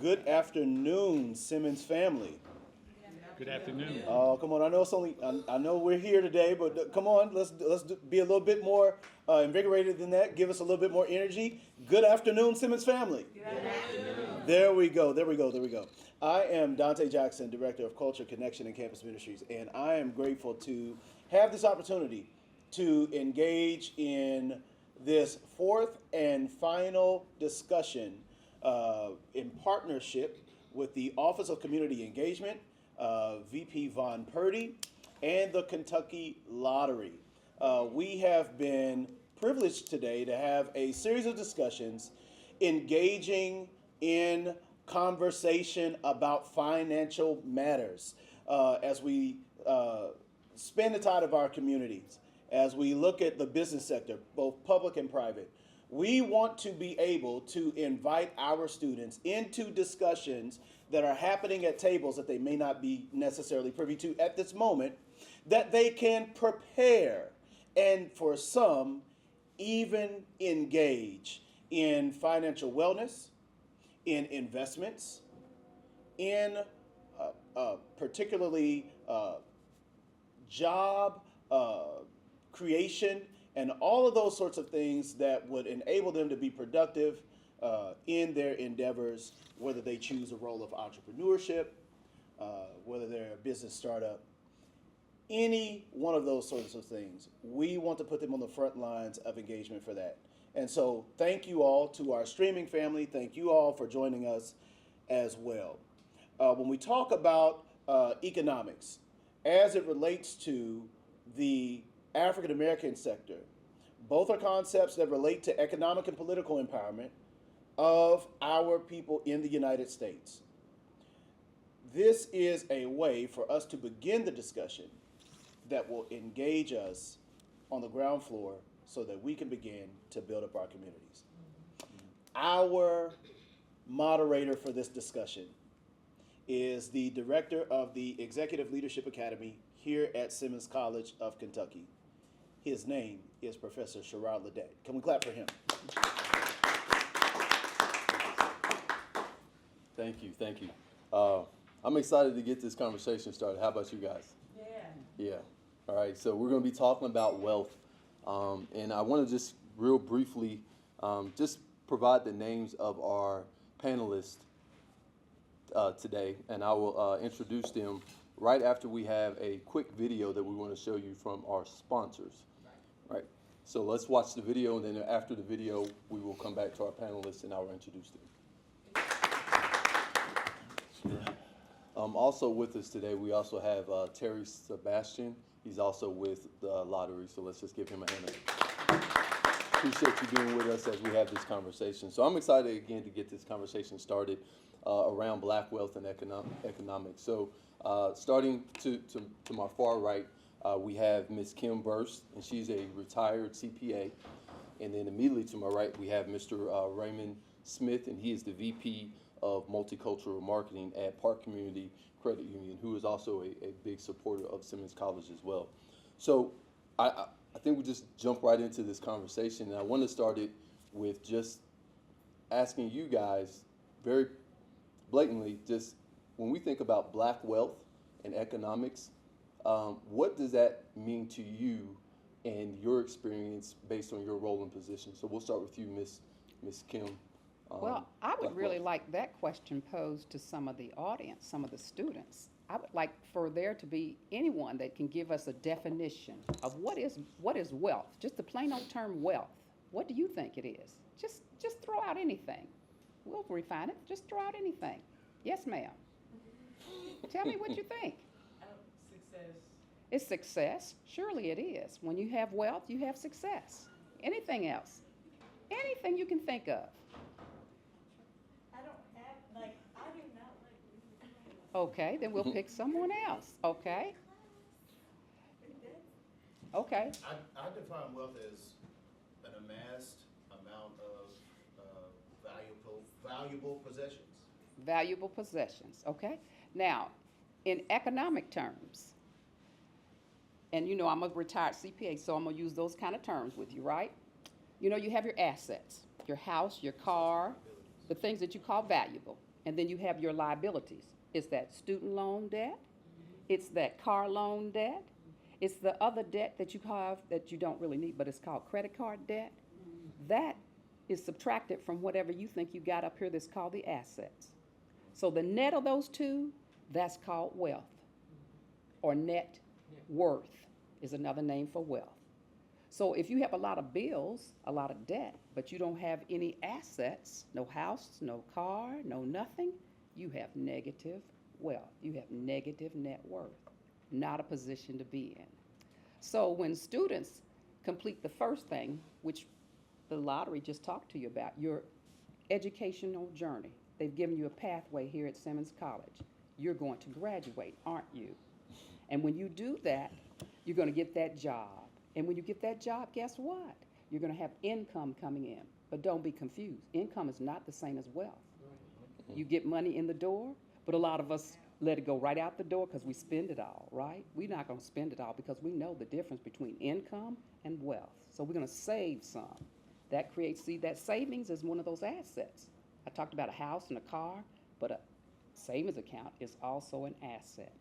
Good afternoon, Simmons family. Good afternoon. Oh, come on! I know it's only. I know we're here today, but come on, be a little bit more invigorated than that. Give us a little bit more energy. Good afternoon, Simmons family. Good afternoon. There we go. I am Dante Jackson, Director of Culture, Connection, and Campus Ministries, and I am grateful to have this opportunity to engage in this fourth and final discussion in partnership with the Office of Community Engagement, VP Von Purdy, and the Kentucky Lottery. We have been privileged today to have a series of discussions engaging in conversation about financial matters as we spin the tide of our communities, as we look at the business sector, both public and private. We want to be able to invite our students into discussions that are happening at tables that they may not be necessarily privy to at this moment, that they can prepare and for some even engage in financial wellness, in investments, in particularly job creation, and all of those sorts of things that would enable them to be productive in their endeavors, whether they choose a role of entrepreneurship, whether they're a business startup, any one of those sorts of things. We want to put them on the front lines of engagement for that. And so thank you all to our streaming family. Thank you all for joining us as well. When we talk about economics, as it relates to the African American sector, both are concepts that relate to economic and political empowerment of our people in the United States. This is a way for us to begin the discussion that will engage us on the ground floor so that we can begin to build up our communities. Our moderator for this discussion is the director of the Executive Leadership Academy here at Simmons College of Kentucky. His name is Professor Sherrod Ledet. Can we clap for him? Thank you. I'm excited to get this conversation started. How about you guys? Yeah. All right, so we're going to be talking about wealth. And I want to just real briefly just provide the names of our panelists today, and I will introduce them right after we have a quick video that we want to show you from our sponsors. Right. So let's watch the video, and then after the video, we will come back to our panelists and I will introduce them. Also with us today, we also have Terry Sebastian. He's also with the lottery, so let's just give him a hand. Appreciate you being with us as we have this conversation. So I'm excited again to get this conversation started around black wealth and economics. So starting to my far right, we have Ms. Kim Burse, and she's a retired CPA. And then immediately to my right, we have Mr. Raymond Smith, and he is the VP of Multicultural Marketing at Park Community Credit Union, who is also a big supporter of Simmons College as well. So I think we just jump right into this conversation, and I want to start it with just asking you guys very blatantly, just when we think about black wealth and economics, what does that mean to you and your experience based on your role and position? So we'll start with you, Miss Kim. Well, I would really like that question posed to some of the audience, some of the students. I would like for there to be anyone that can give us a definition of what is wealth, just the plain old term wealth. What do you think it is? Just throw out anything. We'll refine it. Just throw out anything. Yes, ma'am. Tell me what you think. Success. It's success. Surely it is. When you have wealth, you have success. Anything else? Anything you can think of. I do not like. Okay, then we'll pick someone else. Okay. Okay. I define wealth as an amassed amount of valuable possessions. Valuable possessions. Okay. Now, in economic terms, and I'm a retired CPA, so I'm going to use those kind of terms with you, right? You have your assets, your house, your car, the things that you call valuable. And then you have your liabilities. It's that student loan debt, it's that car loan debt, it's the other debt that you have that you don't really need, but it's called credit card debt. That is subtracted from whatever you think you got up here that's called the assets. So the net of those two, that's called wealth. Or net worth is another name for wealth. So if you have a lot of bills, a lot of debt, but you don't have any assets, no house, no car, no nothing, you have negative wealth. You have negative net worth. Not a position to be in. So when students complete the first thing, which the lottery just talked to you about, your educational journey. They've given you a pathway here at Simmons College. You're going to graduate, aren't you? And when you do that, you're going to get that job. And when you get that job, guess what? You're going to have income coming in. But don't be confused. Income is not the same as wealth. You get money in the door, but a lot of us let it go right out the door because we spend it all, right? We're not going to spend it all because we know the difference between income and wealth. So we're going to save some. That creates, see, that savings is one of those assets. I talked about a house and a car, but a savings account is also an asset.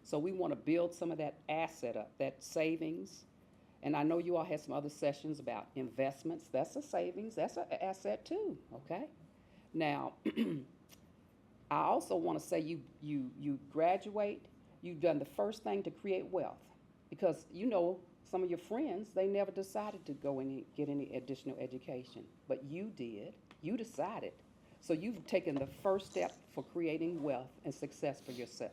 So we want to build some of that asset up, that savings. And I know you all had some other sessions about investments. That's a savings. That's an asset too, okay? Now, I also want to say you graduate, you've done the first thing to create wealth. Because you know some of your friends, they never decided to go and get any additional education. But you did. You decided. So you've taken the first step for creating wealth and success for yourself.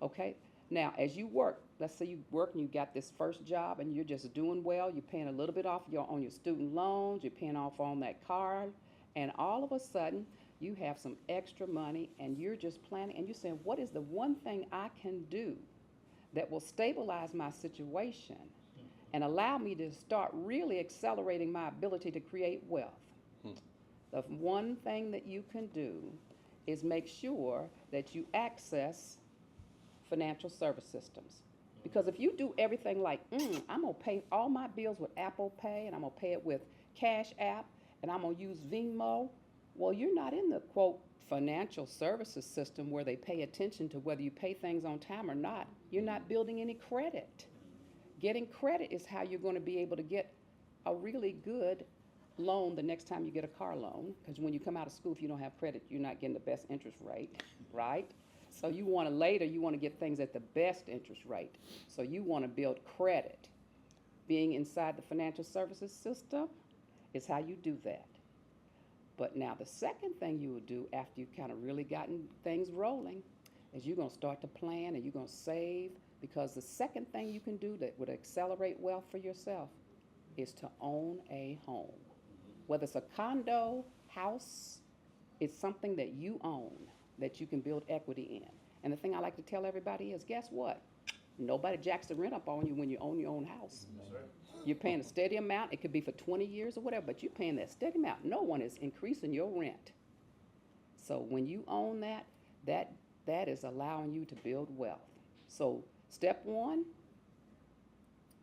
Okay? Now, as you work, let's say you work and you got this first job and you're just doing well, you're paying a little bit off on your student loans, you're paying off on that car, and all of a sudden, you have some extra money and you're just planning and you're saying, what is the one thing I can do that will stabilize my situation and allow me to start really accelerating my ability to create wealth? The one thing that you can do is make sure that you access financial service systems. Because if you do everything like, I'm going to pay all my bills with Apple Pay and I'm going to pay it with Cash App and I'm going to use Venmo, well, you're not in the, quote, financial services system where they pay attention to whether you pay things on time or not. You're not building any credit. Getting credit is how you're going to be able to get a really good loan the next time you get a car loan. Because when you come out of school, if you don't have credit, you're not getting the best interest rate, right? So you want to later, you want to get things at the best interest rate. So you want to build credit. Being inside the financial services system is how you do that. But now the second thing you will do after you've kind of really gotten things rolling is you're going to start to plan and you're going to save, because the second thing you can do that would accelerate wealth for yourself is to own a home. Whether it's a condo, house, it's something that you own that you can build equity in. And the thing I like to tell everybody is, guess what? Nobody jacks the rent up on you when you own your own house. You're paying a steady amount. It could be for 20 years or whatever, but you're paying that steady amount. No one is increasing your rent. So when you own that, that is allowing you to build wealth. So step one,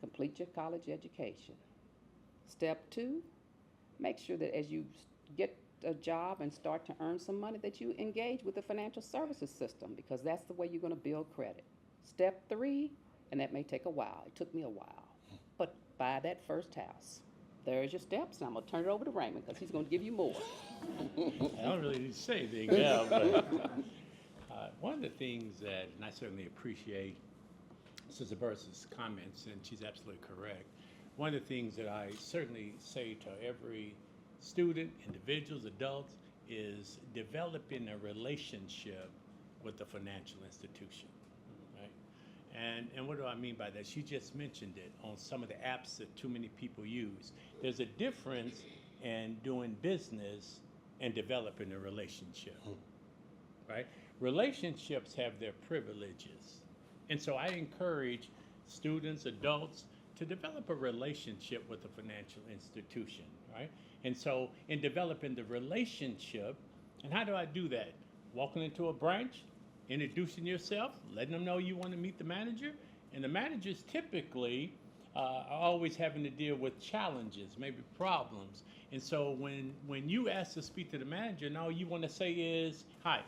complete your college education. Step two, make sure that as you get a job and start to earn some money that you engage with the financial services system, because that's the way you're going to build credit. Step three, and that may take a while. It took me a while. But buy that first house. There's your steps, and I'm going to turn it over to Raymond because he's going to give you more. I don't really need to say anything now, but one of the things that, and I certainly appreciate Sister Burse's comments, and she's absolutely correct. One of the things that I certainly say to every student, individuals, adults, is developing a relationship with the financial institution, right? And what do I mean by that? She just mentioned it on some of the apps that too many people use. There's a difference in doing business and developing a relationship, right? Relationships have their privileges. And so I encourage students, adults, to develop a relationship with a financial institution, right? And so in developing the relationship, and how do I do that? Walking into a branch, introducing yourself, letting them know you want to meet the manager. And the managers typically are always having to deal with challenges, maybe problems. And so when you ask to speak to the manager, and all you want to say is, hi,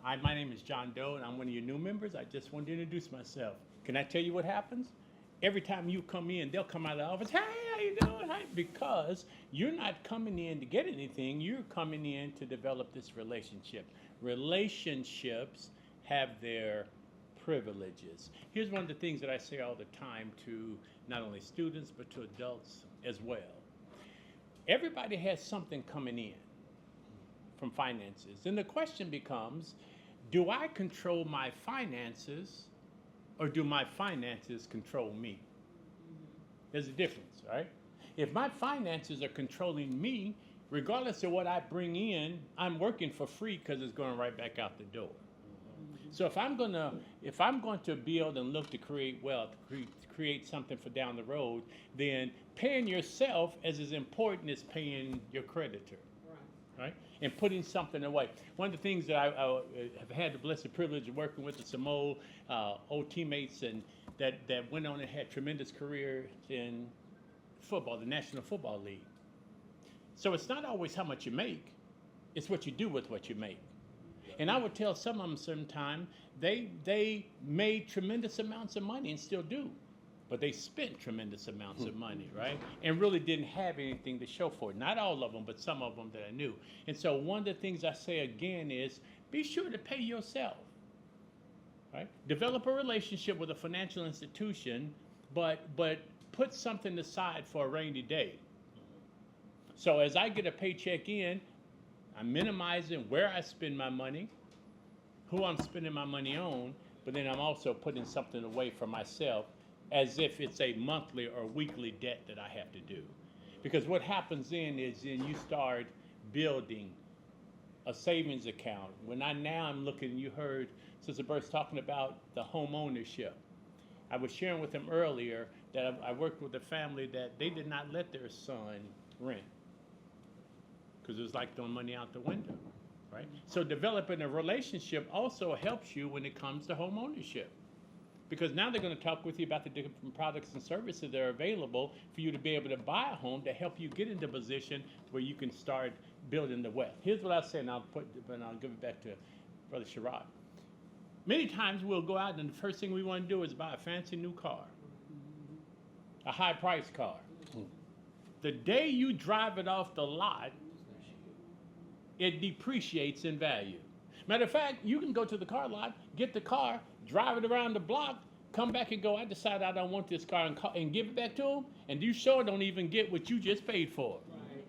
my name is John Doe, and I'm one of your new members. I just wanted to introduce myself. Can I tell you what happens? Every time you come in, they'll come out of the office, hey, how you doing? Hi. Because you're not coming in to get anything. You're coming in to develop this relationship. Relationships have their privileges. Here's one of the things that I say all the time to not only students, but to adults as well. Everybody has something coming in from finances. And the question becomes, do I control my finances or do my finances control me? There's a difference, right? If my finances are controlling me, regardless of what I bring in, I'm working for free because it's going right back out the door. So if I'm going to build and look to create wealth, create something for down the road, then paying yourself is as important as paying your creditor, right? And putting something away. One of the things that I have had the blessed privilege of working with some old teammates and that went on and had tremendous careers in football, the National Football League. So it's not always how much you make, it's what you do with what you make. And I would tell some of them sometime they made tremendous amounts of money and still do, but they spent tremendous amounts of money, right? And really didn't have anything to show for it. Not all of them, but some of them that I knew. And so one of the things I say again is be sure to pay yourself, right? Develop a relationship with a financial institution, but put something aside for a rainy day. So as I get a paycheck in, I'm minimizing where I spend my money, who I'm spending my money on, but then I'm also putting something away for myself as if it's a monthly or weekly debt that I have to do. Because what happens then is then you start building a savings account. When I'm looking, you heard Sister Burse talking about the home ownership. I was sharing with them earlier that I worked with a family that they did not let their son rent, because it was like throwing money out the window, right? So developing a relationship also helps you when it comes to home ownership, because now they're going to talk with you about the different products and services that are available for you to be able to buy a home to help you get into a position where you can start building the wealth. Here's what I'll say, and I'll give it back to Brother Sherrod. Many times we'll go out and the first thing we want to do is buy a fancy new car, a high-priced car. The day you drive it off the lot, it depreciates in value. Matter of fact, you can go to the car lot, get the car, drive it around the block, come back and go, I decided I don't want this car, and give it back to them, and you sure don't even get what you just paid for. Right.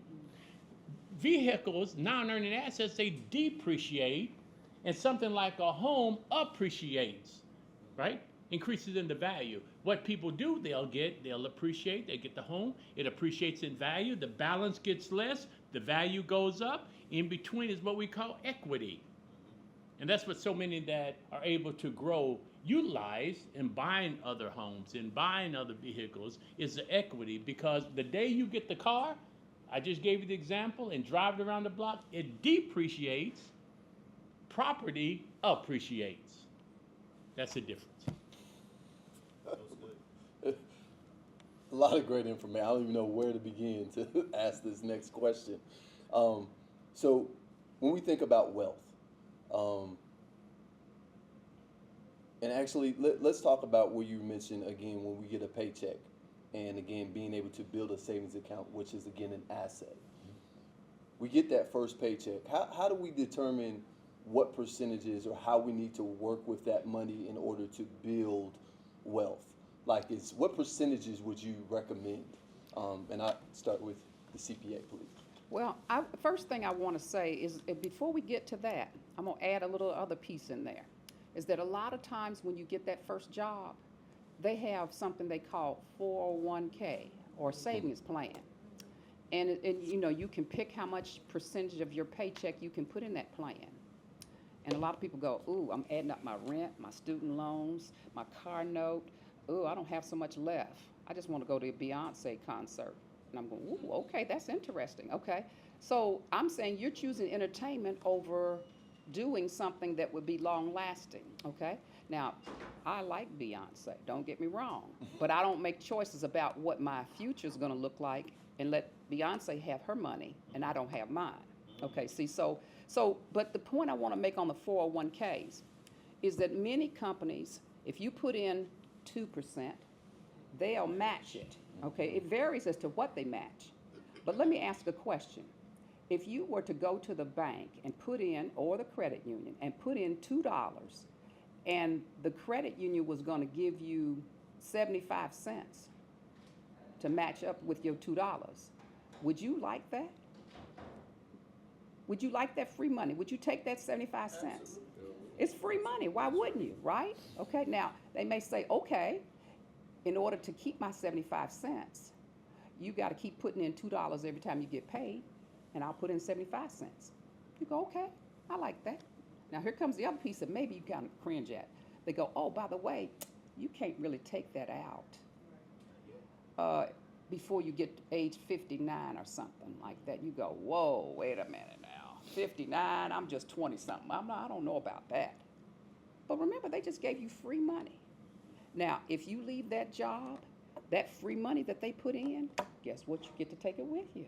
Vehicles, non-earning assets, they depreciate, and something like a home appreciates, right? Increases in the value. What people do, they'll appreciate, they get the home, it appreciates in value, the balance gets less, the value goes up. In between is what we call equity. And that's what so many that are able to grow utilize in buying other homes and buying other vehicles is the equity, because the day you get the car, I just gave you the example, and drive it around the block, it depreciates, property appreciates. That's the difference. A lot of great information. I don't even know where to begin to ask this next question. So when we think about wealth, and actually let's talk about what you mentioned again, when we get a paycheck, and again, being able to build a savings account, which is again an asset. We get that first paycheck. How do we determine what percentages or how we need to work with that money in order to build wealth? Like, what percentages would you recommend? And I start with the CPA, please. Well, first thing I want to say is before we get to that, I'm going to add a little other piece in there, is that a lot of times when you get that first job, they have something they call 401k or savings plan. And you know, you can pick how much percentage of your paycheck you can put in that plan. And a lot of people go, ooh, I'm adding up my rent, my student loans, my car note. Ooh, I don't have so much left. I just want to go to a Beyonce concert. And I'm going, ooh, okay, that's interesting. Okay. So I'm saying you're choosing entertainment over doing something that would be long lasting. Okay. Now, I like Beyonce, don't get me wrong, but I don't make choices about what my future is going to look like Beyonce have her money and I don't have mine. Okay, see, but the point I want to make on the 401ks is that many companies, if you put in 2%, they'll match it. Okay, it varies as to what they match. But let me ask a question. If you were to go to the bank and put in, or the credit union, and put in $2, and the credit union was going to give you 75 cents to match up with your $2, would you like that? Would you like that free money? Would you take that 75 cents? It's free money. Why wouldn't you, right? Okay, now they may say, okay, in order to keep my 75 cents, you got to keep putting in $2 every time you get paid, and I'll put in 75 cents. You go, okay, I like that. Now here comes the other piece that maybe you kind of cringe at. They go, oh, by the way, you can't really take that out before you get to age 59 or something like that. You go, whoa, wait a minute now. 59, I'm just 20-something. I don't know about that. But remember, they just gave you free money. Now, if you leave that job, that free money that they put in, guess what? You get to take it with you.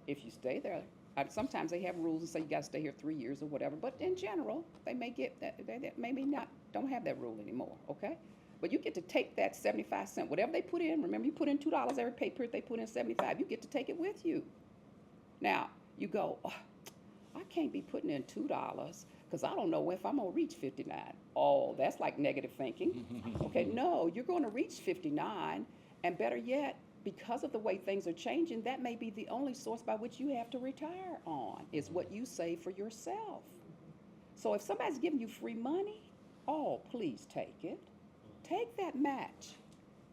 If you stay there. Sometimes they have rules and say you got to stay here 3 years or whatever. But in general, they may get that. They maybe not. Don't have that rule anymore. Okay. But you get to take that 75 cents, whatever they put in. Remember, you put in $2 every pay period. They put in 75. You get to take it with you. Now you go, oh, I can't be putting in $2 because I don't know if I'm gonna reach 59. Oh, that's like negative thinking. Okay, no, you're going to reach 59, and better yet, because of the way things are changing, that may be the only source by which you have to retire on, is what you save for yourself. So if somebody's giving you free money, oh, please take it. Take that match.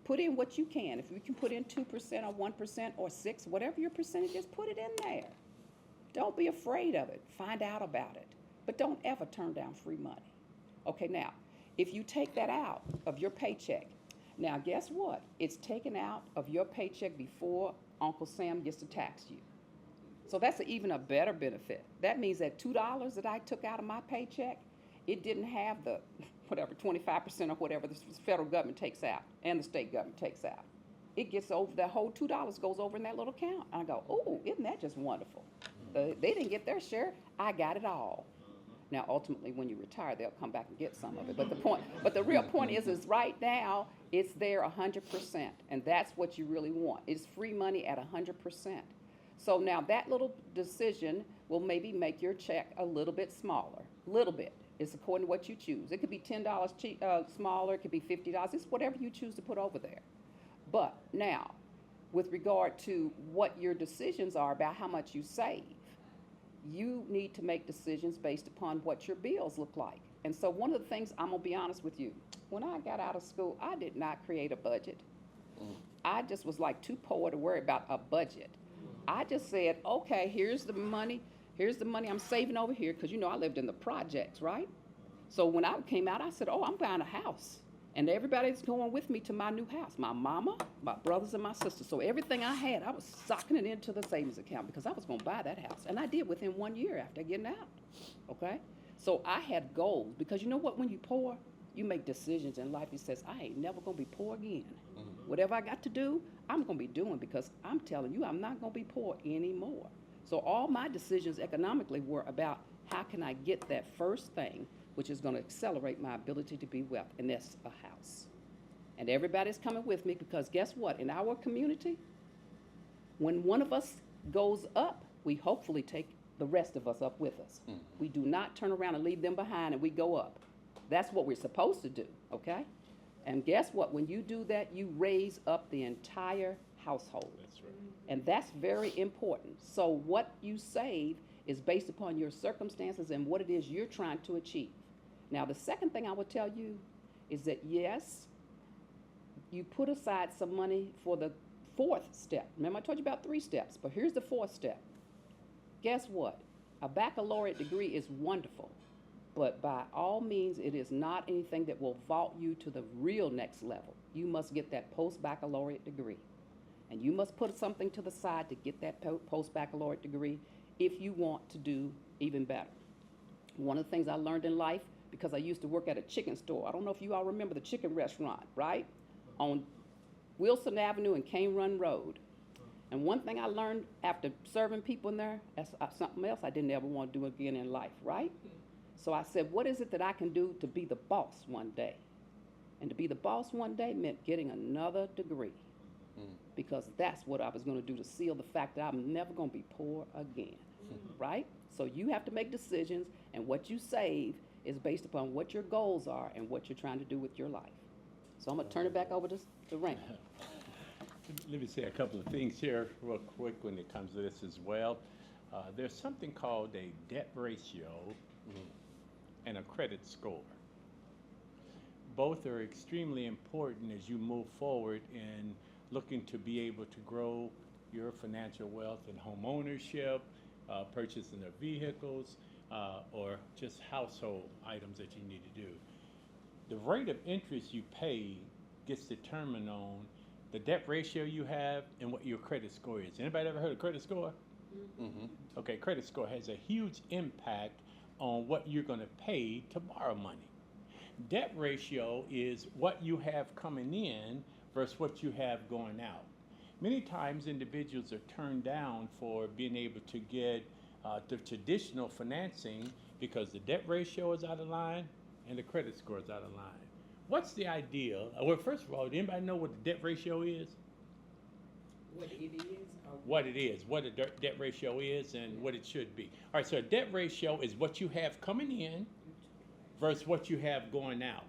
Put in what you can. If you can put in 2% or 1% or 6%, whatever your percentage is, put it in there. Don't be afraid of it. Find out about it. But don't ever turn down free money. Okay, now, if you take that out of your paycheck, now guess what? It's taken out of your paycheck before Uncle Sam gets to tax you. So that's even a better benefit. That means that $2 that I took out of my paycheck, it didn't have the whatever 25% or whatever the federal government takes out and the state government takes out. It gets over, that whole $2 goes over in that little account. And I go, oh, isn't that just wonderful? They didn't get their share. I got it all. Now, ultimately, when you retire, they'll come back and get some of it. But the real point is right now, it's there 100%, and that's what you really want. It's free money at 100%. So now that little decision will maybe make your check a little bit smaller, little bit. It's according to what you choose. It could be $10 smaller, it could be $50. It's whatever you choose to put over there. But now, with regard to what your decisions are about how much you save, you need to make decisions based upon what your bills look like. And so one of the things, I'm going to be honest with you, when I got out of school, I did not create a budget. I just was like too poor to worry about a budget. I just said, okay, here's the money I'm saving over here, because I lived in the projects, right? So when I came out, I said, oh, I'm buying a house. And everybody's going with me to my new house. My mama, my brothers, and my sisters. So everything I had, I was socking it into the savings account because I was going to buy that house. And I did within 1 year after getting out, okay? So I had goals, because you know what? When you're poor, you make decisions in life. It says, I ain't never going to be poor again. Whatever I got to do, I'm going to be doing, because I'm telling you, I'm not going to be poor anymore. So all my decisions economically were about how can I get that first thing, which is going to accelerate my ability to be wealthy, and that's a house. And everybody's coming with me, because guess what? In our community, when one of us goes up, we hopefully take the rest of us up with us. We do not turn around and leave them behind and we go up. That's what we're supposed to do, okay? And guess what? When you do that, you raise up the entire household. That's right. And that's very important. So what you save is based upon your circumstances and what it is you're trying to achieve. Now, the second thing I would tell you is that, yes, you put aside some money for the fourth step. Remember, I told you about 3 steps, but here's the 4th step. Guess what? A baccalaureate degree is wonderful, but by all means, it is not anything that will vault you to the real next level. You must get that post-baccalaureate degree. And you must put something to the side to get that post-baccalaureate degree if you want to do even better. One of the things I learned in life, because I used to work at a chicken store. I don't know if you all remember the chicken restaurant, right? On Wilson Avenue and Cane Run Road. And one thing I learned after serving people in there, that's something else I didn't ever want to do again in life, right? So I said, what is it that I can do to be the boss one day? And to be the boss one day meant getting another degree, because that's what I was going to do to seal the fact that I'm never going to be poor again, right? So you have to make decisions, and what you save is based upon what your goals are and what you're trying to do with your life. So I'm going to turn it back over to Raymond. Let me say a couple of things here real quick when it comes to this as well. There's something called a debt ratio and a credit score. Both are extremely important as you move forward in looking to be able to grow your financial wealth and home ownership, purchasing of vehicles, or just household items that you need to do. The rate of interest you pay gets determined on the debt ratio you have and what your credit score is. Anybody ever heard of credit score? Okay, credit score has a huge impact on what you're going to pay to borrow money. Debt ratio is what you have coming in versus what you have going out. Many times individuals are turned down for being able to get the traditional financing because the debt ratio is out of line and the credit score is out of line. What's the ideal? Well, first of all, does anybody know what the debt ratio is? What it is? What it is, what a debt ratio is, and what it should be. All right, so a debt ratio is what you have coming in versus what you have going out.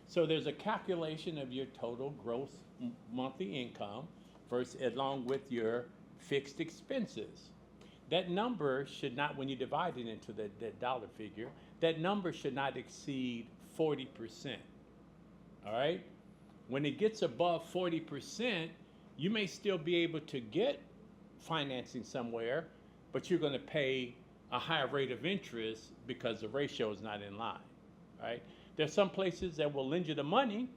So there's a calculation of your total gross monthly income versus along with your fixed expenses. That number should not, when you divide it into that dollar figure, that number should not exceed 40%. All right? When it gets above 40%, you may still be able to get financing somewhere, but you're going to pay a higher rate of interest because the ratio is not in line, right? There's some places that will lend you the money,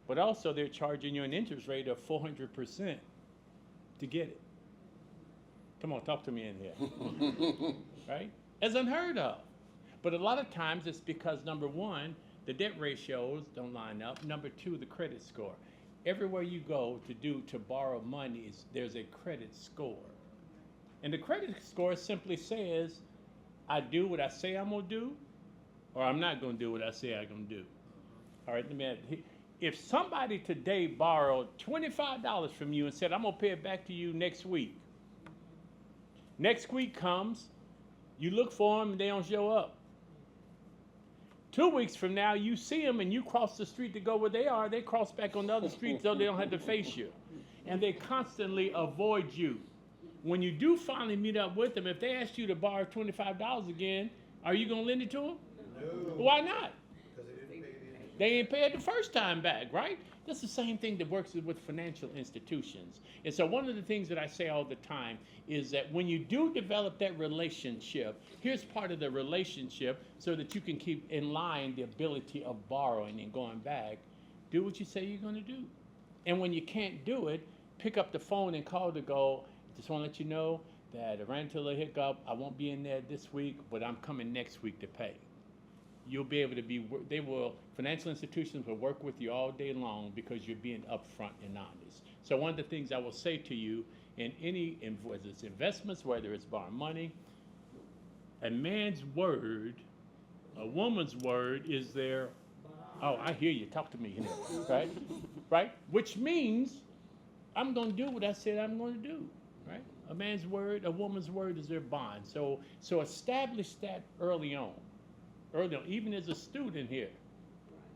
but also they're charging you an interest rate of 400% to get it. Come on, talk to me in here, right? As unheard of. But a lot of times it's because, number one, the debt ratios don't line up. Number two, the credit score. Everywhere you go to borrow money, there's a credit score. And the credit score simply says, I do what I say I'm going to do, or I'm not going to do what I say I'm going to do. All right, let me add, if somebody today borrowed $25 from you and said, I'm going to pay it back to you next week. Next week comes, you look for them and they don't show up. 2 weeks from now, you see them and you cross the street to go where they are. They cross back on the other street so they don't have to face you. And they constantly avoid you. When you do finally meet up with them, if they ask you to borrow $25 again, are you going to lend it to them? No. Why not? Because they didn't pay it the first time back, right? That's the same thing that works with financial institutions. And so one of the things that I say all the time is that when you do develop that relationship, here's part of the relationship so that you can keep in line the ability of borrowing and going back. Do what you say you're going to do. And when you can't do it, pick up the phone and call to go, just want to let you know that I ran into a hiccup. I won't be in there this week, but I'm coming next week to pay. You'll be able to financial institutions will work with you all day long because you're being upfront and honest. So one of the things I will say to you whether it's investments, whether it's borrowing money, a man's word, a woman's word is their, oh, I hear you, talk to me, right? Right? Which means I'm going to do what I said I'm going to do, right? A man's word, a woman's word is their bond. So establish that early on, even as a student here.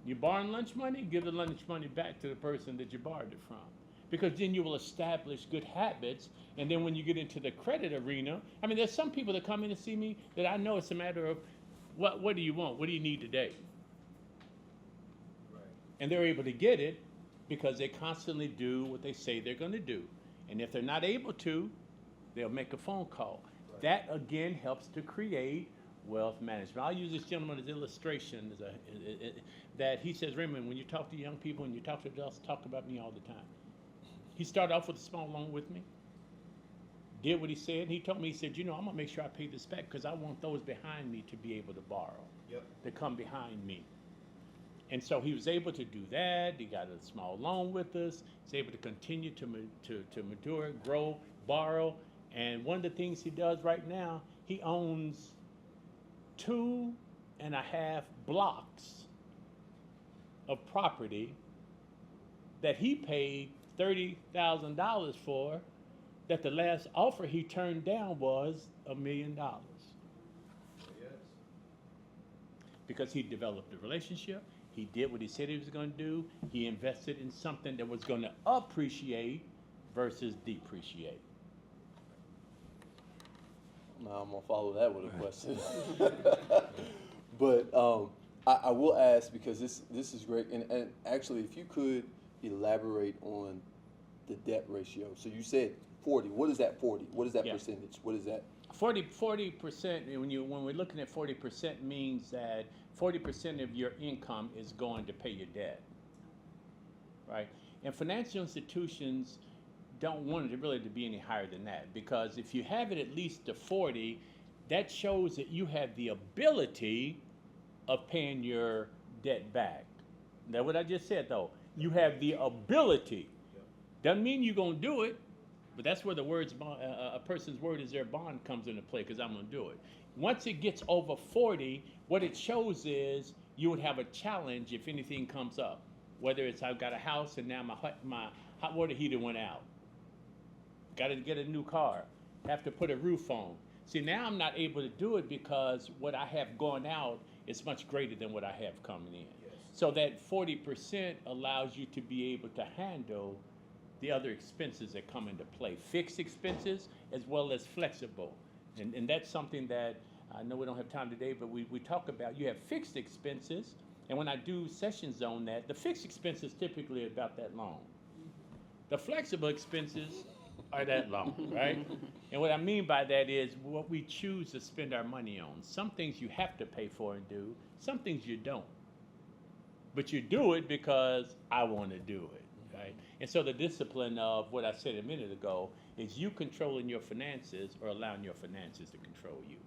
You borrowing lunch money, give the lunch money back to the person that you borrowed it from. Because then you will establish good habits, and then when you get into the credit arena, I mean, there's some people that come in and see me that I know it's a matter of, what do you want? What do you need today? Right. And they're able to get it because they constantly do what they say they're going to do. And if they're not able to, they'll make a phone call. Right. That, again, helps to create wealth management. I'll use this gentleman as illustration that he says, Raymond, when you talk to young people and you talk to adults, talk about me all the time. He started off with a small loan with me, did what he said. He told me, he said, I'm going to make sure I pay this back because I want those behind me to be able to borrow, to come behind me. And so he was able to do that. He got a small loan with us. He's able to continue to mature, grow, borrow. And one of the things he does right now, he owns 2.5 blocks of property that he paid $30,000 for, that the last offer he turned down was $1 million. Because he developed a relationship, he did what he said he was going to do, he invested in something that was going to appreciate versus depreciate. Now I'm gonna follow that with a question. But I will ask, because this is great, and actually, if you could elaborate on the debt ratio. So you said 40. What is that 40? What is that percentage? What is that? 40%. When we're looking at 40%, means that 40% of your income is going to pay your debt, right? And financial institutions don't want it really to be any higher than that, because if you have it at least to 40, that shows that you have the ability of paying your debt back. That's what I just said, though. You have the ability. Doesn't mean you're going to do it, but that's where the words, a person's word is their bond, comes into play, because I'm going to do it. Once it gets over 40, what it shows is you would have a challenge if anything comes up. Whether it's I've got a house and now my hot water heater went out. Got to get a new car. Have to put a roof on. See, now I'm not able to do it because what I have going out is much greater than what I have coming in. Yes. So that 40% allows you to be able to handle the other expenses that come into play. Fixed expenses as well as flexible. And that's something that I know we don't have time today, but we talk about. You have fixed expenses, and when I do sessions on that, the fixed expenses typically are about that long. The flexible expenses are that long, right? And what I mean by that is what we choose to spend our money on. Some things you have to pay for and do, some things you don't. But you do it because I want to do it, right? And so the discipline of what I said a minute ago is you controlling your finances or allowing your finances to control you.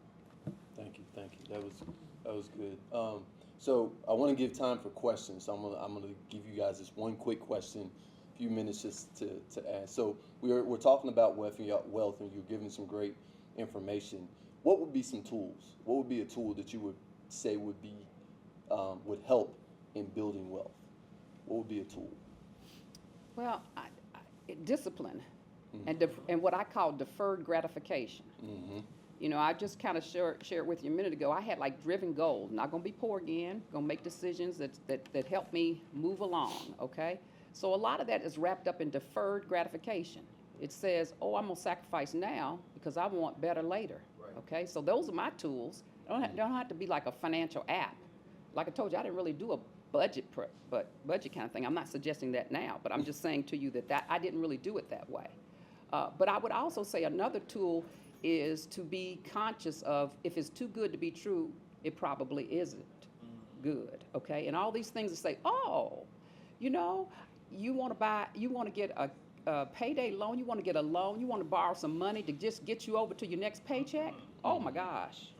Thank you. That was good. So I want to give time for questions. So I'm gonna give you guys this one quick question, a few minutes just to ask. So we're talking about wealth, and you're giving some great information. What would be some tools? What would be a tool that you would say would help in building wealth? What would be a tool? Well, discipline, and what I call deferred gratification. Mm-hmm. You know, I just kind of shared with you a minute ago. I had like driven goals. Not going to be poor again. Going to make decisions that help me move along. Okay, so a lot of that is wrapped up in deferred gratification. It says, "Oh, I'm going to sacrifice now because I want better later." Right. Okay, so those are my tools. Don't have to be like a financial app. Like I told you, I didn't really do a budget kind of thing. I'm not suggesting that now, but I'm just saying to you that I didn't really do it that way. But I would also say another tool is to be conscious of, if it's too good to be true, it probably isn't good, okay? And all these things that say, oh, you know, you want to get a payday loan, you want to get a loan, you want to borrow some money to just get you over to your next paycheck? Oh my gosh.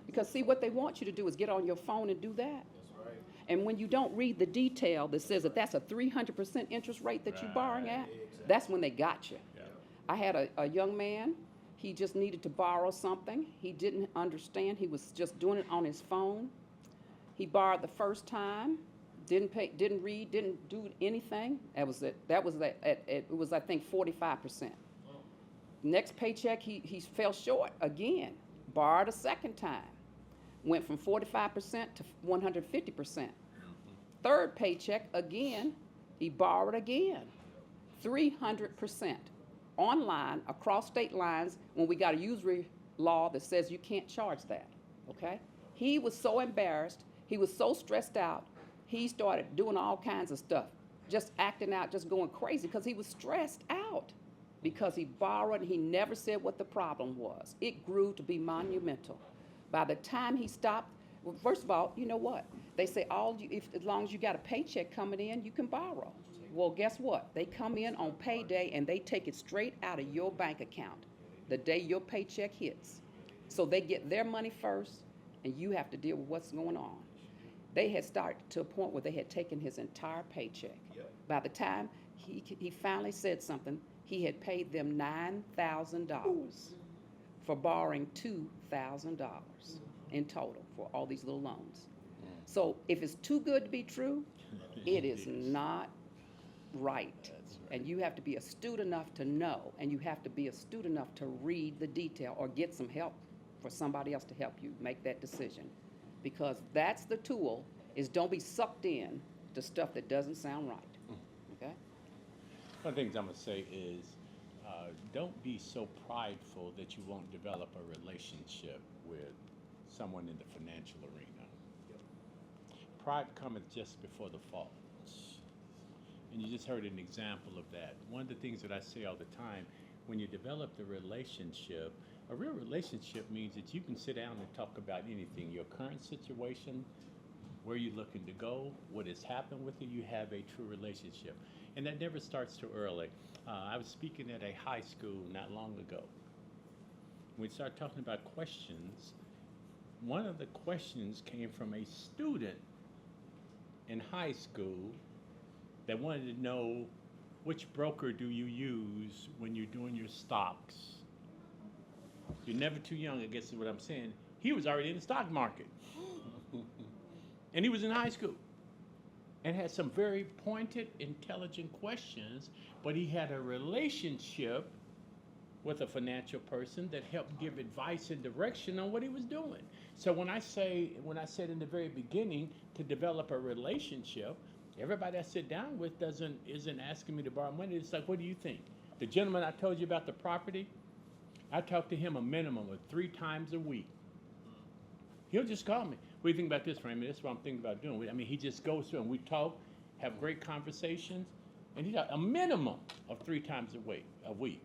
Because see, what they want you to do is get on your phone and do that. That's right. And when you don't read the detail that says that that's a 300% interest rate that you're borrowing at, that's when they got you. Yeah. I had a young man. He just needed to borrow something. He didn't understand. He was just doing it on his phone. He borrowed the first time, didn't pay, didn't read, didn't do anything. That was it. It was, I think, 45%. Next paycheck, he fell short again. Borrowed a second time. Went from 45% to 150%. Third paycheck, again, he borrowed again. 300%. Online, across state lines, when we got a usury law that says you can't charge that, okay? He was so embarrassed, he was so stressed out, he started doing all kinds of stuff, just acting out, just going crazy, because he was stressed out, because he borrowed and he never said what the problem was. It grew to be monumental. By the time he stopped, well, first of all, you know what? They say as long as you got a paycheck coming in, you can borrow. Well, guess what? They come in on payday and they take it straight out of your bank account the day your paycheck hits. So they get their money first, and you have to deal with what's going on. They had started to a point where they had taken his entire paycheck. Yep. By the time he finally said something, he had paid them $9,000 for borrowing $2,000 in total for all these little loans. So if it's too good to be true, it is not right. That's right. And you have to be astute enough to know, and you have to be astute enough to read the detail or get some help for somebody else to help you make that decision. Because that's the tool, is don't be sucked in to stuff that doesn't sound right. Okay? One of the things I'm going to say is don't be so prideful that you won't develop a relationship with someone in the financial arena. Pride cometh just before the fall. And you just heard an example of that. One of the things that I say all the time, when you develop the relationship, a real relationship means that you can sit down and talk about anything, your current situation, where you're looking to go, what has happened with you. You have a true relationship. And that never starts too early. I was speaking at a high school not long ago. We started talking about questions. One of the questions came from a student in high school that wanted to know, which broker do you use when you're doing your stocks? You're never too young, I guess is what I'm saying. He was already in the stock market. And he was in high school and had some very pointed, intelligent questions, but he had a relationship with a financial person that helped give advice and direction on what he was doing. So when I said in the very beginning to develop a relationship, everybody I sit down with isn't asking me to borrow money. It's like, what do you think? The gentleman I told you about the property, I talk to him a minimum of 3 times a week. He'll just call me. What do you think about this, Raymond? That's what I'm thinking about doing. I mean, he just goes through and we talk, have great conversations, and he's a minimum of 3 times a week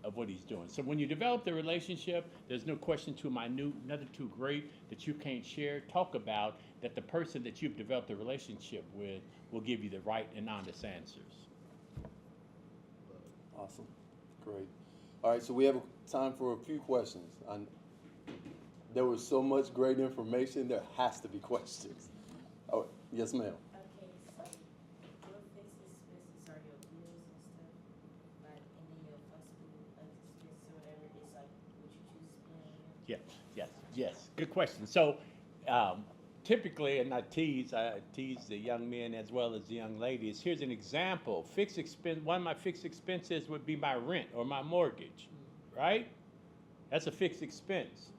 of what he's doing. So when you develop the relationship, there's no question too minute, nothing too great that you can't share. Talk about that the person that you've developed a relationship with will give you the right and honest answers. Awesome. Great. All right, so we have time for a few questions. There was so much great information, there has to be questions. Oh, yes, ma'am. Okay, so your fixed expenses are your bills and stuff, like, and then your flexible expenses or whatever is like what you choose to spend on. Yes. Good question. So typically, and I tease the young men as well as the young ladies. Here's an example. Fixed expense. One of my fixed expenses would be my rent or my mortgage, right? That's a fixed expense.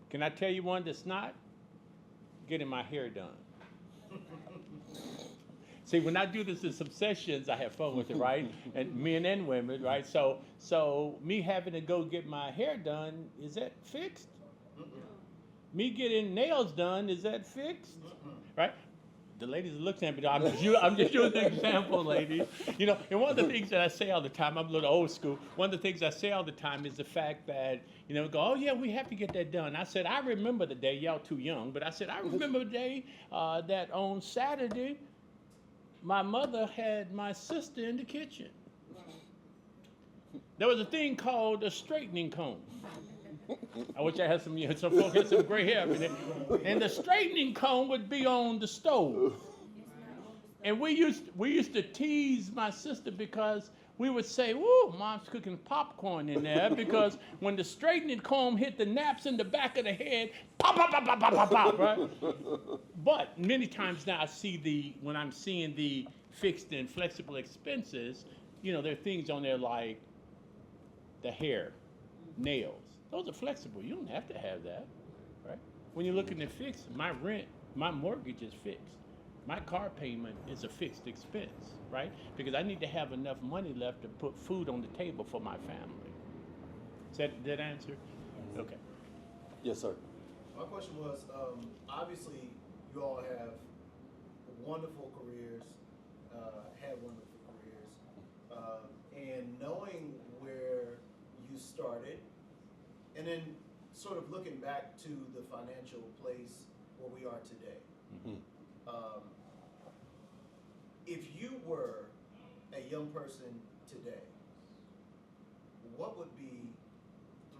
Can I tell you one that's not? Getting my hair done. See, when I do this in some sessions, I have fun with it, right? And men and women, right? So me having to go get my hair done, is that fixed? Me getting nails done, is that fixed? Right? The ladies are looking at me. I'm just using an example, ladies. You know, and one of the things that I say all the time, I'm a little old school. One of the things I say all the time is the fact that, you know, go, oh yeah, we have to get that done. I said, I remember the day, y'all too young, but I said, I remember the day that on Saturday, my mother had my sister in the kitchen. There was a thing called a straightening comb. I wish I had some folks had some gray hair in it. And the straightening comb would be on the stove. And we used to tease my sister because we would say, whoa, Mom's cooking popcorn in there, because when the straightening comb hit the naps in the back of the head, pop, pop, pop, pop, pop, pop, pop, right? But many times now when I'm seeing the fixed and flexible expenses, you know, there are things on there like the hair, nails. Those are flexible. You don't have to have that, right? When you're looking at fixed, my rent, my mortgage is fixed. My car payment is a fixed expense, right? Because I need to have enough money left to put food on the table for my family. Is that answer? Okay. Yes, sir. My question was, obviously, you all have wonderful careers, had wonderful careers, and knowing where you started, and then sort of looking back to the financial place where we are today. Mm-hmm. If you were a young person today, what would be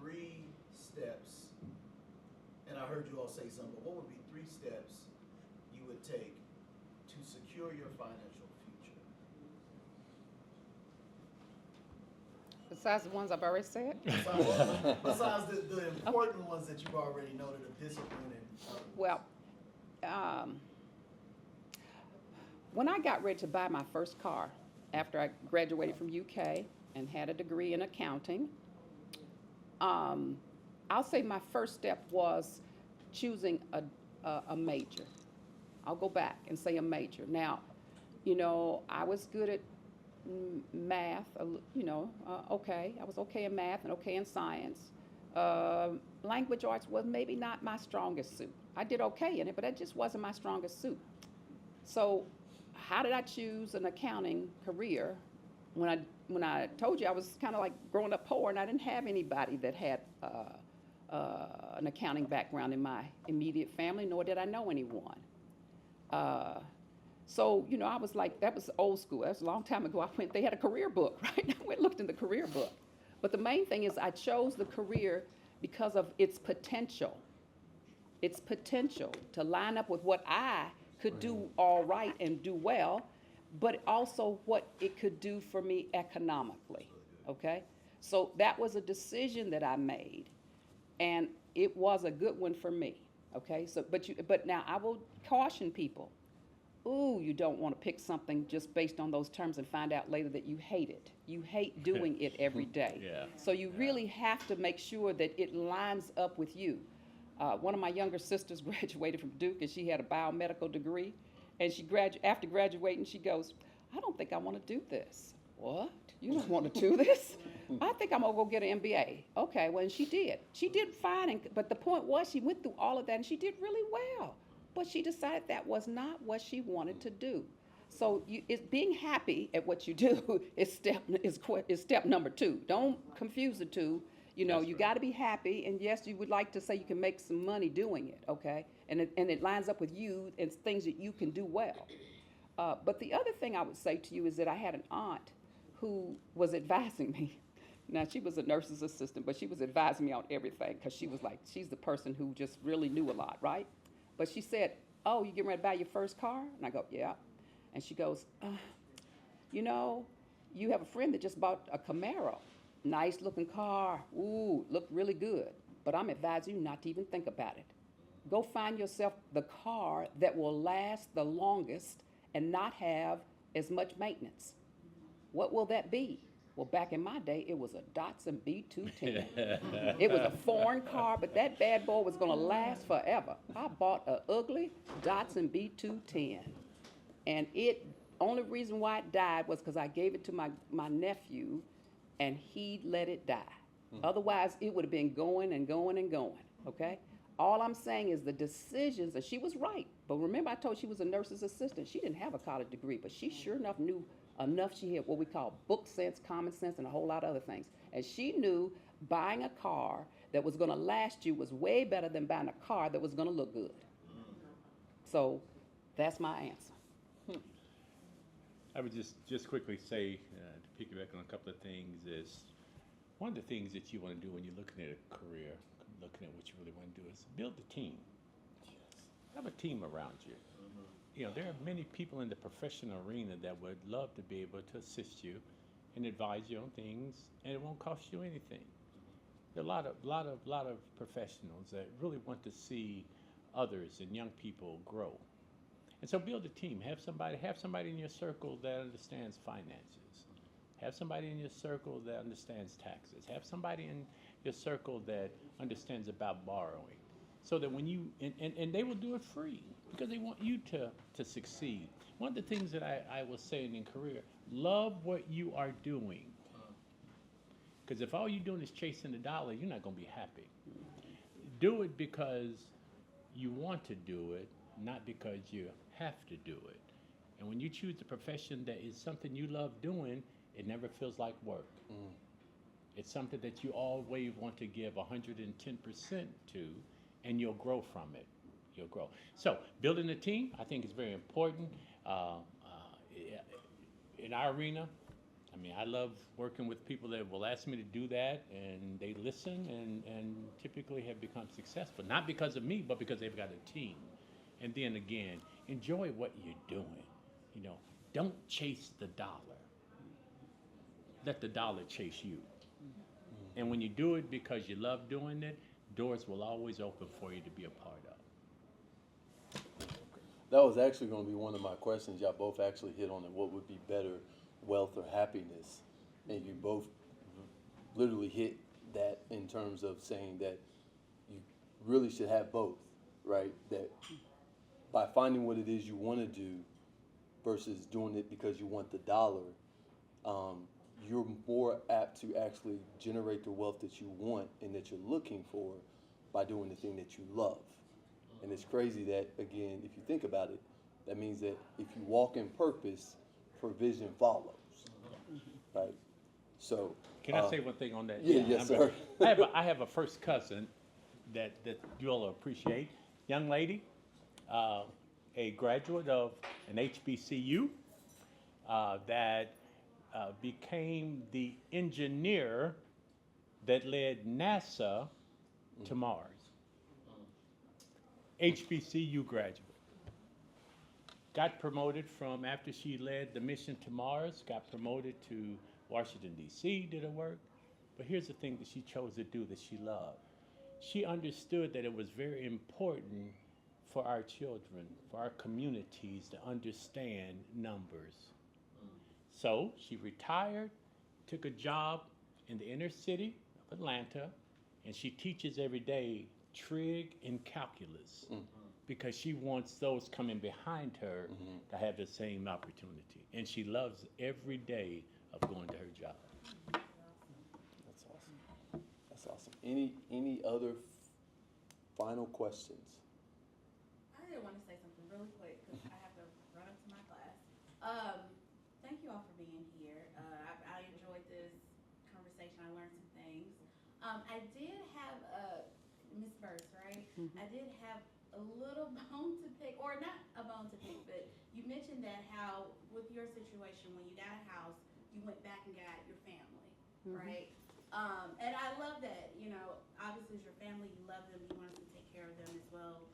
3 steps, and I heard you all say some, but what would be 3 steps secure your financial future? Besides the ones I've already said? Besides the important ones that you've already noted of discipline and others. Well, when I got ready to buy my first car after I graduated from UK and had a degree in accounting, I'll say my first step was choosing a major. I'll go back and say a major. Now, I was good at math, okay. I was okay in math and okay in science. Language arts was maybe not my strongest suit. I did okay in it, but that just wasn't my strongest suit. So how did I choose an accounting career when I told you I was kind of like growing up poor and I didn't have anybody that had an accounting background in my immediate family, nor did I know anyone. So, I was like, that was old school. That was a long time ago. They had a career book, right? I went and looked in the career book. But the main thing is I chose the career because of its potential. Its potential to line up with what I could do all right and do well, but also what it could do for me economically, okay? So that was a decision that I made, and it was a good one for me, okay? So, but now I will caution people. Ooh, you don't want to pick something just based on those terms and find out later that you hate it. You hate doing it every day. Yeah. So you really have to make sure that it lines up with you. One of my younger sisters graduated from Duke, and she had a biomedical degree. And after graduating, she goes, I don't think I want to do this. What? You don't want to do this? I think I'm going to go get an MBA. Okay, well, and she did. She did fine, but the point was she went through all of that, and she did really well. But she decided that was not what she wanted to do. So being happy at what you do is step number 2. Don't confuse the two. You got to be happy, and yes, you would like to say you can make some money doing it, okay? And it lines up with you and things that you can do well. But the other thing I would say to you is that I had an aunt who was advising me. Now, she was a nurse's assistant, but she was advising me on everything because she's the person who just really knew a lot, right? But she said, oh, you getting ready to buy your first car? And I go, yeah. And she goes, you have a friend that just bought a Camaro. Nice looking car. Ooh, looked really good. But I'm advising you not to even think about it. Go find yourself the car that will last the longest and not have as much maintenance. What will that be? Well, back in my day, it was a Datsun B210. It was a foreign car, but that bad boy was going to last forever. I bought an ugly Datsun B210. And only reason why it died was because I gave it to my nephew, and he let it die. Otherwise, it would have been going and going and going, okay? All I'm saying is the decisions, and she was right. But remember, I told you she was a nurse's assistant. She didn't have a college degree, but she sure enough knew enough. She had what we call book sense, common sense, and a whole lot of other things. And she knew buying a car that was going to last you was way better than buying a car that was going to look good. So that's my answer. I would just quickly say, to piggyback on a couple of things, is one of the things that you want to do when you're looking at a career, looking at what you really want to do, is build a team. Have a team around you. There are many people in the professional arena that would love to be able to assist you and advise you on things, and it won't cost you anything. There are a lot of professionals that really want to see others and young people grow. And so build a team. Have somebody in your circle that understands finances. Have somebody in your circle that understands taxes. Have somebody in your circle that understands about borrowing. So that when you, and they will do it free because they want you to succeed. One of the things that I was saying in career, love what you are doing. Because if all you're doing is chasing the dollar, you're not going to be happy. Do it because you want to do it, not because you have to do it. And when you choose a profession that is something you love doing, it never feels like work. It's something that you always want to give 110% to, and you'll grow from it. You'll grow. So building a team, I think, is very important. In our arena, I love working with people that will ask me to do that, and they listen and typically have become successful. Not because of me, but because they've got a team. And then again, enjoy what you're doing. You know, don't chase the dollar. Let the dollar chase you. And when you do it because you love doing it, doors will always open for you to be a part of. That was actually going to be one of my questions. Y'all both actually hit on it. What would be better, wealth or happiness? And you both literally hit that in terms of saying that you really should have both, right? That by finding what it is you want to do versus doing it because you want the dollar, you're more apt to actually generate the wealth that you want and that you're looking for by doing the thing that you love. And it's crazy that, again, if you think about it, that means that if you walk in purpose, provision follows, right? So. Can I say one thing on that? Yeah, yes, sir. I have a first cousin that you all appreciate. Young lady, a graduate of an HBCU that became the engineer that led NASA to Mars. HBCU graduate. Got promoted from after she led the mission to Mars, got promoted to Washington, D.C., did her work. But here's the thing that she chose to do that she loved. She understood that it was very important for our children, for our communities to understand numbers. So she retired, took a job in the inner city of Atlanta, and she teaches every day trig and calculus because she wants those coming behind her to have the same opportunity. And she loves every day of going to her job. That's awesome. That's awesome. Any other final questions? I did want to say something really quick because I have to run up to my class. Thank you all for being here. I enjoyed this conversation. I learned some things. I did have Miss Burse, right? I did have a little bone to pick, or not a bone to pick, but you mentioned that how with your situation when you got a house, you went back and got your family, right? And I love that. You know, obviously it's your family. You love them. You want to take care of them as well.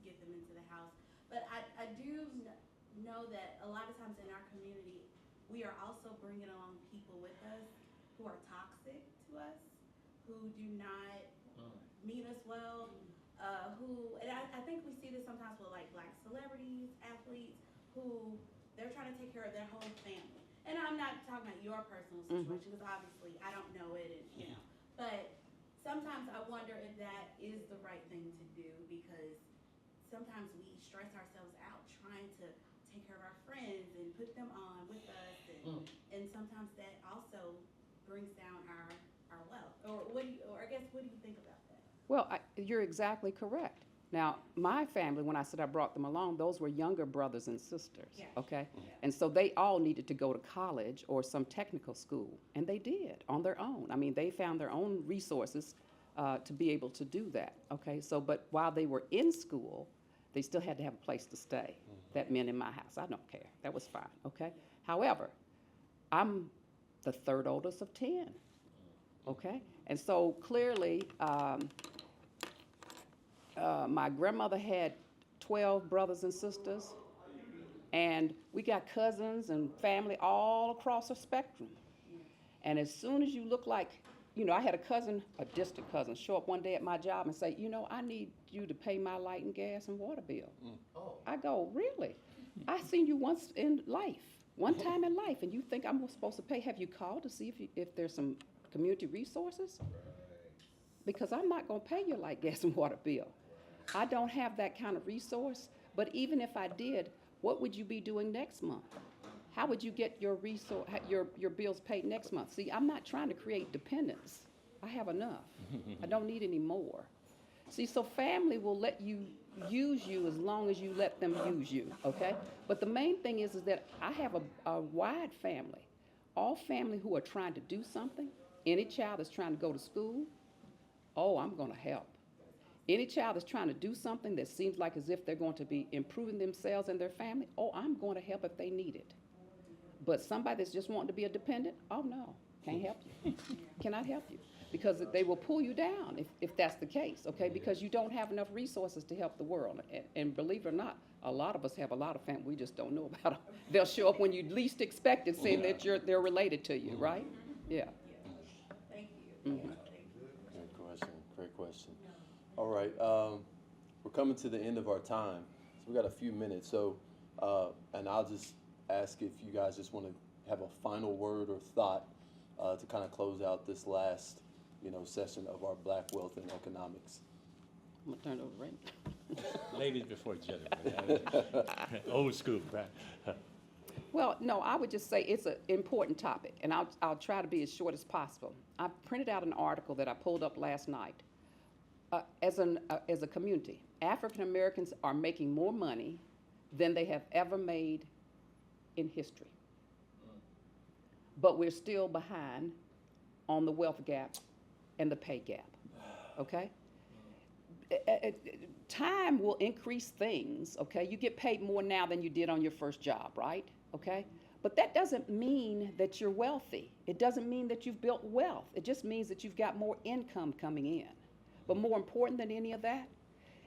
Get them into the house. But I do know that a lot of times in our community, we are also bringing along people with us who are toxic to us, who do not mean us well, and I think we see this sometimes with like black celebrities, athletes, who they're trying to take care of their whole family. And I'm not talking about your personal situation because obviously I don't know it, and you know. But sometimes I wonder if that is the right thing to do because sometimes we stress ourselves out trying to take care of our friends and put them on with us, and sometimes that also brings down our wealth. Or I guess what do you think about that? Well, you're exactly correct. Now, my family, when I said I brought them along, those were younger brothers and sisters, okay? Yeah. And so they all needed to go to college or some technical school, and they did on their own. I mean, they found their own resources to be able to do that, okay? So, but while they were in school, they still had to have a place to stay. That meant in my house. I don't care. That was fine, okay? However, I'm the third oldest of 10, okay? And so clearly, my grandmother had 12 brothers and sisters, and we got cousins and family all across the spectrum. And as soon as you look like, you know, I had a cousin, a distant cousin, show up one day at my job and say, you know, I need you to pay my light and gas and water bill. I go, really? I seen you once in life, one time in life, and you think I'm supposed to pay? Have you called to see if there's some community resources? Because I'm not going to pay your light, gas, and water bill. I don't have that kind of resource. But even if I did, what would you be doing next month? How would you get your bills paid next month? See, I'm not trying to create dependence. I have enough. I don't need any more. See, so family will let you use you as long as you let them use you, okay? But the main thing is that I have a wide family. All family who are trying to do something, any child that's trying to go to school, oh, I'm going to help. Any child that's trying to do something that seems like as if they're going to be improving themselves and their family, oh, I'm going to help if they need it. But somebody that's just wanting to be a dependent, oh, no, can't help you. Cannot help you. Because they will pull you down if that's the case, okay? Because you don't have enough resources to help the world. And believe it or not, A lot of us have a lot of family, we just don't know about them. They'll show up when you least expect it, saying that they're related to you, right? Yeah. Thank you. Mhm. Great question, great question. All right, we're coming to the end of our time, so we got a few minutes. So, and I'll just ask if you guys just want to have a final word or thought to kind of close out this last, session of our Black Wealth and Economics. I'm gonna turn it over to Raymond. Ladies before gentlemen. Old school, right? Well, no, I would just say it's an important topic, and I'll try to be as short as possible. I printed out an article that I pulled up last night. As a community, African Americans are making more money than they have ever made in history. But we're still behind on the wealth gap and the pay gap, okay? Time will increase things, okay? You get paid more now than you did on your first job, right? Okay? But that doesn't mean that you're wealthy. It doesn't mean that you've built wealth. It just means that you've got more income coming in. But more important than any of that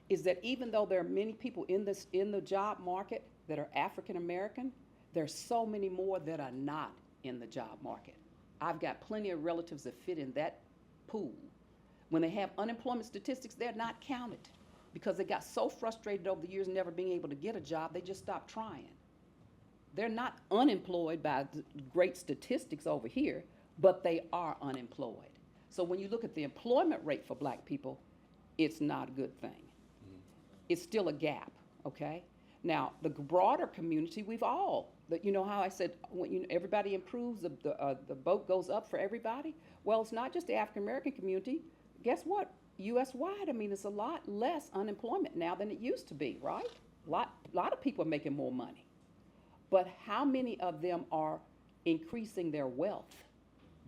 is that even though there are many people in the job market that are African American, there's so many more that are not in the job market. I've got plenty of relatives that fit in that pool. When they have unemployment statistics, they're not counted because they got so frustrated over the years never being able to get a job, they just stopped trying. They're not unemployed by the great statistics over here, but they are unemployed. So when you look at the employment rate for black people, it's not a good thing. It's still a gap, okay? Now, the broader community, you know how I said, when everybody improves, the boat goes up for everybody? Well, it's not just the African American community. Guess what? U.S.-wide, I mean, it's a lot less unemployment now than it used to be, right? A lot of people are making more money. But how many of them are increasing their wealth?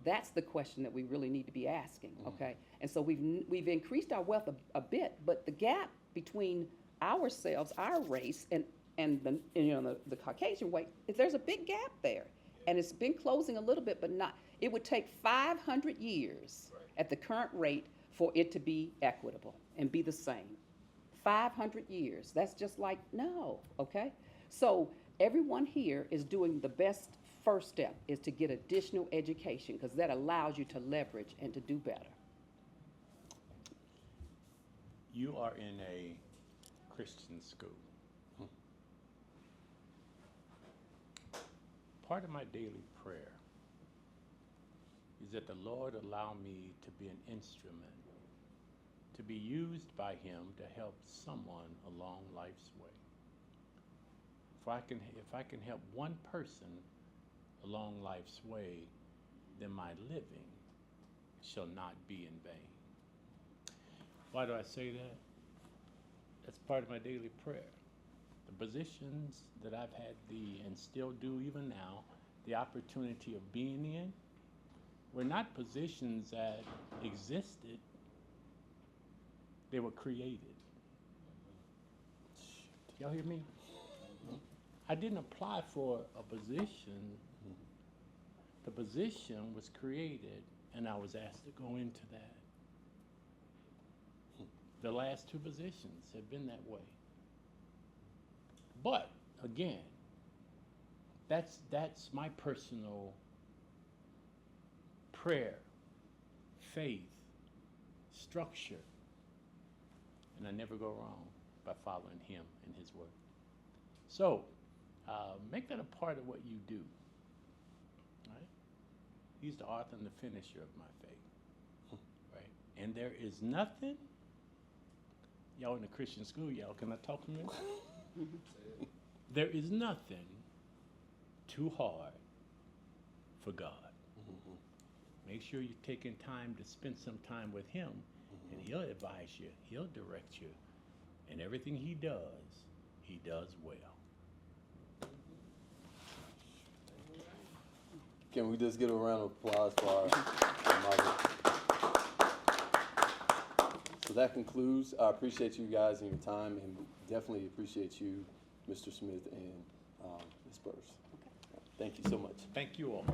That's the question that we really need to be asking, okay? And so we've increased our wealth a bit, but the gap between ourselves, our race, and the Caucasian way, there's a big gap there. And it's been closing a little bit, but not. It would take 500 years at the current rate for it to be equitable and be the same. 500 years. That's just like, no, okay? So everyone here is doing the best first step is to get additional education because that allows you to leverage and to do better. You are in a Christian school. Part of my daily prayer is that the Lord allow me to be an instrument, to be used by Him to help someone along life's way. If I can help one person along life's way, then my living shall not be in vain. Why do I say that? That's part of my daily prayer. The positions that I've had and still do even now, the opportunity of being in, were not positions that existed, they were created. Y'all hear me? I didn't apply for a position. The position was created, and I was asked to go into that. The last two positions have been that way. But, again, that's my personal prayer, faith, structure, and I never go wrong by following Him and His word. So, make that a part of what you do. Right? He's the author and the finisher of my faith. Right? And there is nothing, y'all in the Christian school, y'all, can I talk to me? There is nothing too hard for God. Make sure you're taking time to spend some time with Him, and He'll advise you, He'll direct you, and everything He does well. Can we just give a round of applause for our mother? So that concludes. I appreciate you guys and your time, and definitely appreciate you, Mr. Smith and Ms. Burse. Thank you so much. Thank you all.